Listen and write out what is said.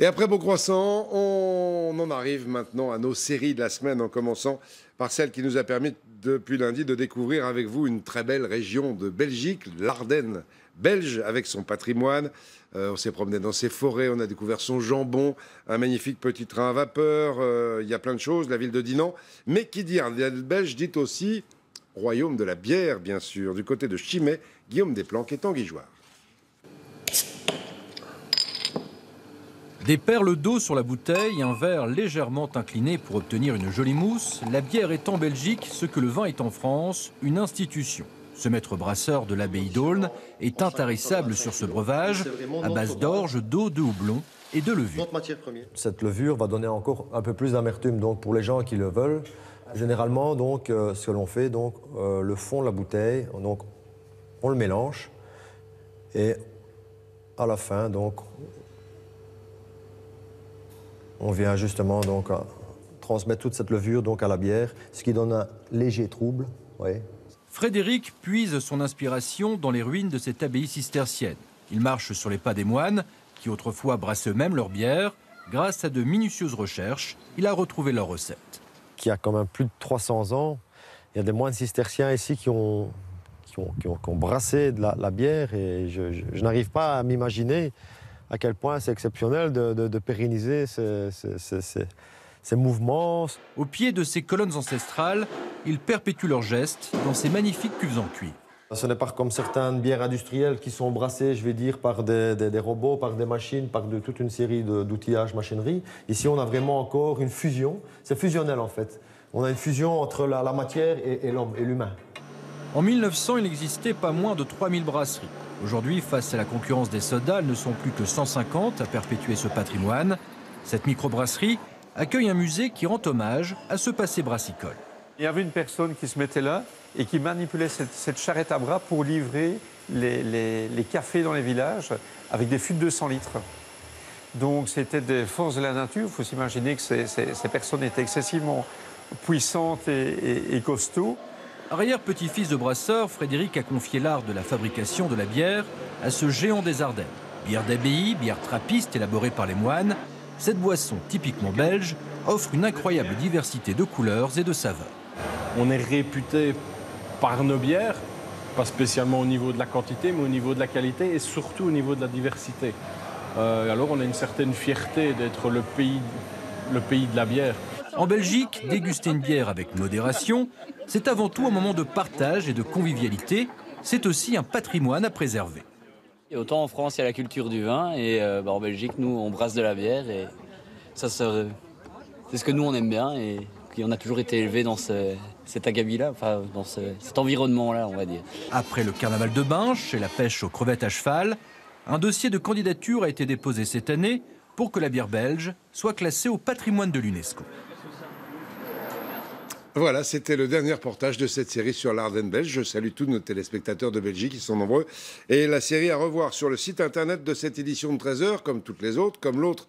Et après Beaucroissant, on en arrive maintenant à nos séries de la semaine, en commençant par celle qui nous a permis depuis lundi de découvrir avec vous une très belle région de Belgique, l'Ardenne belge, avec son patrimoine. On s'est promené dans ses forêts, on a découvert son jambon, un magnifique petit train à vapeur, il y a plein de choses, la ville de Dinan. Mais qui dit Ardenne belge dit aussi royaume de la bière, bien sûr. Du côté de Chimay, Guillaume Desplanques est anguilloire. Des perles d'eau sur la bouteille, un verre légèrement incliné pour obtenir une jolie mousse. La bière est en Belgique ce que le vin est en France, une institution. Ce maître brasseur de l'abbaye d'Aulne est intarissable sur ce breuvage à base d'orge, d'eau, de houblon et de levure. Cette levure va donner encore un peu plus d'amertume donc pour les gens qui le veulent. Généralement, donc, ce que l'on fait, donc, le fond de la bouteille, donc, on le mélange et à la fin, donc, on vient justement donc transmettre toute cette levure donc à la bière, ce qui donne un léger trouble. Oui. Frédéric puise son inspiration dans les ruines de cette abbaye cistercienne. Il marche sur les pas des moines, qui autrefois brassaient eux-mêmes leur bière. Grâce à de minutieuses recherches, il a retrouvé leur recette. Qui a quand même plus de 300 ans, il y a des moines cisterciens ici qui ont brassé de la bière et je n'arrive pas à m'imaginer à quel point c'est exceptionnel de pérenniser ces mouvements. Au pied de ces colonnes ancestrales, ils perpétuent leurs gestes dans ces magnifiques cuves en cuivre. Ce n'est pas comme certaines bières industrielles qui sont brassées, je vais dire, par des robots, par des machines, par toute une série d'outillages, machinerie. Ici, on a vraiment encore une fusion. C'est fusionnel, en fait. On a une fusion entre la matière et l'homme, et l'humain. En 1900, il n'existait pas moins de 3000 brasseries. Aujourd'hui, face à la concurrence des sodas, elles ne sont plus que 150 à perpétuer ce patrimoine. Cette microbrasserie accueille un musée qui rend hommage à ce passé brassicole. Il y avait une personne qui se mettait là et qui manipulait cette charrette à bras pour livrer les cafés dans les villages avec des fûts de 200 litres. Donc c'était des forces de la nature. Il faut s'imaginer que ces personnes étaient excessivement puissantes et costauds. Arrière-petit-fils de brasseur, Frédéric a confié l'art de la fabrication de la bière à ce géant des Ardennes. Bière d'abbaye, bière trappiste élaborée par les moines, cette boisson typiquement belge offre une incroyable diversité de couleurs et de saveurs. On est réputé par nos bières, pas spécialement au niveau de la quantité, mais au niveau de la qualité et surtout au niveau de la diversité. Alors on a une certaine fierté d'être le pays de la bière. En Belgique, déguster une bière avec modération, c'est avant tout un moment de partage et de convivialité. C'est aussi un patrimoine à préserver. Et autant en France, il y a la culture du vin, et en Belgique, nous, on brasse de la bière. Et ça, c'est ce que nous, on aime bien, et on a toujours été élevés dans cet agabi-là, enfin, dans cet environnement-là, on va dire. Après le carnaval de Binche et la pêche aux crevettes à cheval, un dossier de candidature a été déposé cette année pour que la bière belge soit classée au patrimoine de l'UNESCO. Voilà, c'était le dernier reportage de cette série sur l'Ardenne belge. Je salue tous nos téléspectateurs de Belgique, ils sont nombreux. Et la série à revoir sur le site internet de cette édition de 13h, comme toutes les autres, comme l'autre